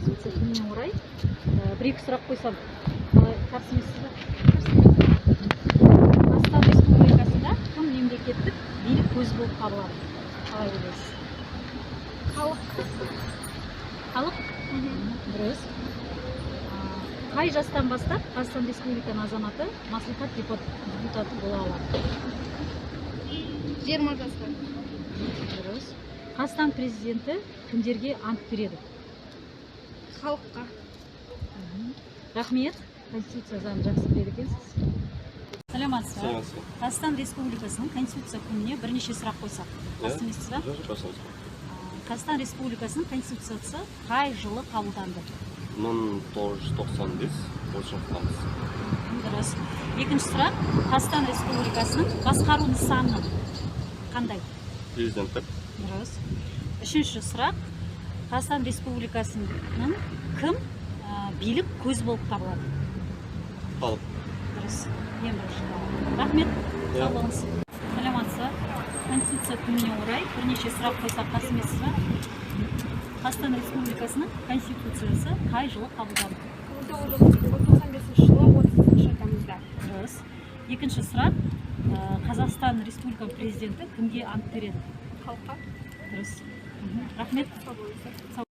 Конституция күніне орай бір-екі сұрақ қойсам, қарсы емессіз бе? Қазақстан Республикасында кім мемлекеттік билік көзі болып табылады? Қалай ойлайсыз? Халық. Халық? Дұрыс. Қай жастан бастап Қазақстан Республикасының азаматы маслихат депутаты бола алады? 20 жастан. Дұрыс. Қазақстан президенті кімдерге ант береді? Халыққа. Рахмет. Конституция заңын жақсы біледі екенсіз. Саламатсыз ба? Қазақстан Республикасының Конституция күніне бірнеше сұрақ қойсақ. Қарсы емессіз ба? Қазақстан Республикасының Конституциясы қай жылы қабылданды? 1995 тамыз. Дұрыс. Екінші сұрақ, Қазақстан Республикасының басқару нысаны қандай? Президенттік. Дұрыс. Үшінші сұрақ, Қазақстан Республикасының кім билік көз болып табылады? Халық. Дұрыс. Ең бірінші. Рахмет. Сау болыңыз. Саламатсыз ба? Конституция күніне орай бірнеше сұрақ қойсақ қарсы емессіз ба? Қазақстан Республикасының Конституциясы қай жылы қабылданды? 1995 жылы 30 тамызда. Дұрыс. Екінші сұрақ, Қазақстан Республикасының президенті кімге ант береді? Халыққа. Дұрыс. Рахмет. Сау болыңыздар. Сау